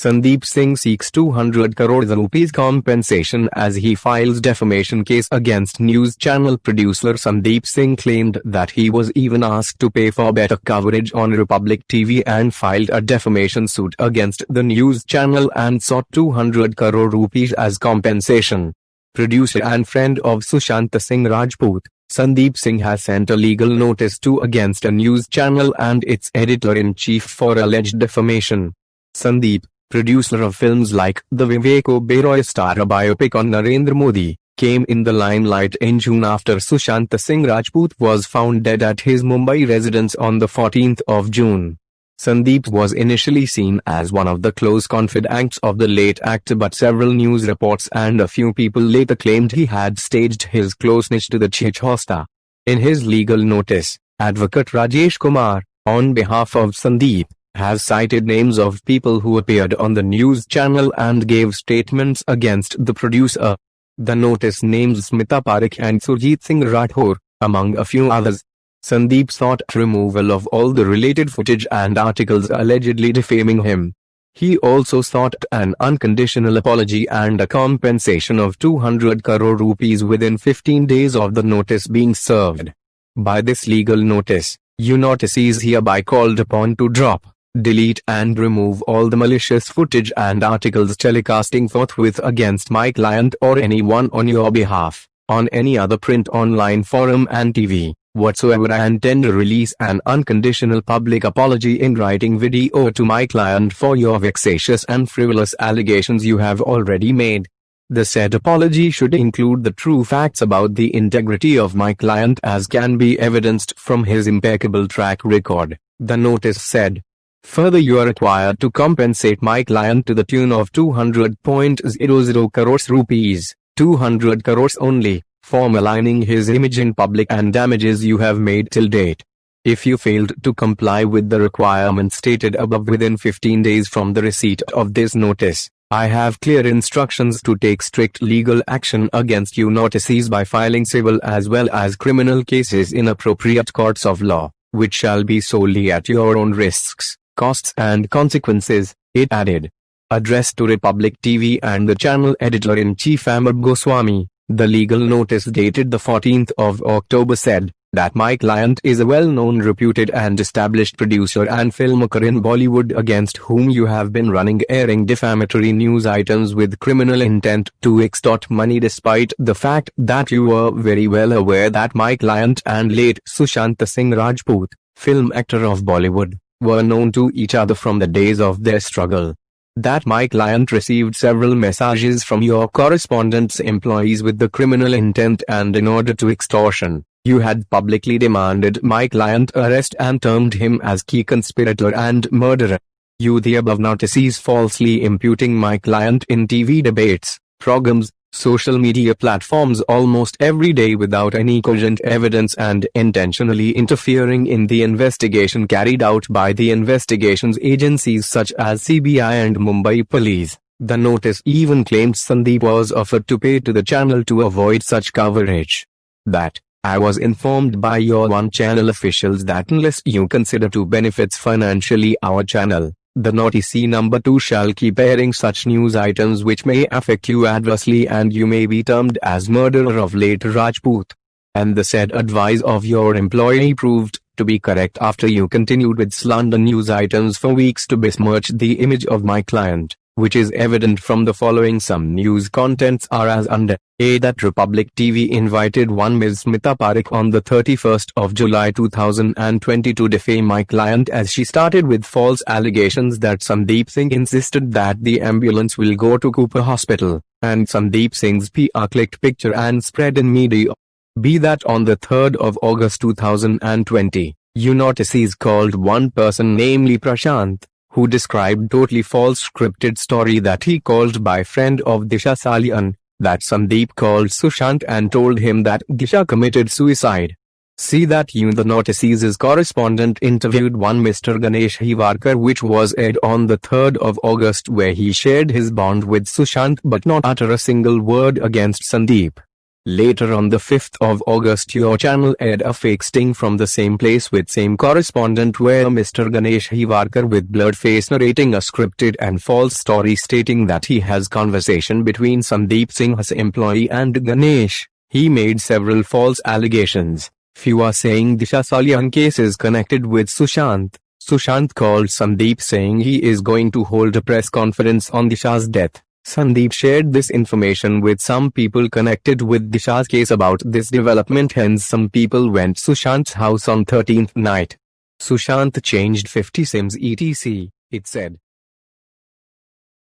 Sandip Singh seeks 200 crore rupees compensation as he files defamation case against news channel producer. Sandip Singh claimed that he was even asked to pay for better coverage on Republic TV and filed a defamation suit against the news channel and sought 200 crore rupees as compensation. Producer and friend of Sushant Singh Rajput, Sandip Singh has sent a legal notice to against a news channel and its editor-in-chief for alleged defamation. Sandip, producer of films like the Vivek Oberoi-starrer biopic on Narendra Modi, came in the limelight in June after Sushant Singh Rajput was found dead at his Mumbai residence on the 14th of June. Sandip was initially seen as one of the close confidants of the late actor, but several news reports and a few people later claimed he had staged his closeness to the Chhichhore star. In his legal notice, advocate Rajesh Kumar, on behalf of Sandip, has cited names of people who appeared on the news channel and gave statements against the producer. The notice names Smita, Parikh and Surjeet Singh Rathore, among a few others. Sandip sought removal of all the related footage and articles allegedly defaming him. He also sought an unconditional apology and a compensation of 200 crore rupees within 15 days of the notice being served. By this legal notice, you notices hereby called upon to drop, delete and remove all the malicious footage and articles telecasting forthwith against my client or anyone on your behalf, on any other print, online forum and TV, whatsoever, and tender release an unconditional public apology in writing video to my client for your vexatious and frivolous allegations you have already made. The said apology should include the true facts about the integrity of my client as can be evidenced from his impeccable track record, the notice said. Further, you are required to compensate my client to the tune of 200.00 crores rupees, 200 crores only, for maligning his image in public and damages you have made till date. If you failed to comply with the requirements stated above within 15 days from the receipt of this notice, I have clear instructions to take strict legal action against you notices by filing civil as well as criminal cases in appropriate courts of law, which shall be solely at your own risks, costs and consequences, it added. Addressed to Republic TV and the channel editor-in-chief Amar Goswami, the legal notice dated the 14th of October said that my client is a well-known, reputed and established producer and filmmaker in Bollywood against whom you have been running airing defamatory news items with criminal intent to extort money, despite the fact that you were very well aware that my client and late Sushant Singh Rajput, film actor of Bollywood, were known to each other from the days of their struggle. That my client received several messages from your correspondence employees with the criminal intent, and in order to extortion, you had publicly demanded my client arrest and termed him as key conspirator and murderer. You the above notices falsely imputing my client in TV debates, programs, social media platforms almost every day without any cogent evidence and intentionally interfering in the investigation carried out by the investigations agencies such as CBI and Mumbai Police. The notice even claimed Sandip was offered to pay to the channel to avoid such coverage. That, I was informed by your one channel officials that unless you consider to benefits financially our channel, the notice number 2 shall keep airing such news items which may affect you adversely and you may be termed as murderer of late Rajput. And the said advice of your employee proved to be correct after you continued with slander news items for weeks to besmirch the image of my client, which is evident from the following. Some news contents are as under. A. That Republic TV invited one Ms. Smita Parikh on the 31st of July 2020 to defame my client as she started with false allegations that Sandip Singh insisted that the ambulance will go to Cooper Hospital, and Sandip Singh's PR clicked picture and spread in media. B. That on the 3rd of August 2020, you notices called one person, namely Prashant, who described totally false scripted story that he called by friend of Disha Salian, that Sandip called Sushant and told him that Disha committed suicide. See that you the notices correspondent interviewed one Mr. Ganesh Hiwarkar, which was aired on the 3rd of August, where he shared his bond with Sushant but not utter a single word against Sandip. Later on the 5th of August, your channel aired a fake sting from the same place with same correspondent where Mr. Ganesh Hiwarkar with blurred face narrating a scripted and false story stating that he has conversation between Sandip Singh's employee and Ganesh. He made several false allegations. Few are saying Disha Salyan case is connected with Sushant. Sushant called Sandip saying he is going to hold a press conference on Disha's death. Sandip shared this information with some people connected with Disha's case about this development, hence some people went Sushant's house on 13th night. Sushant changed 50 SIMs etc. it said.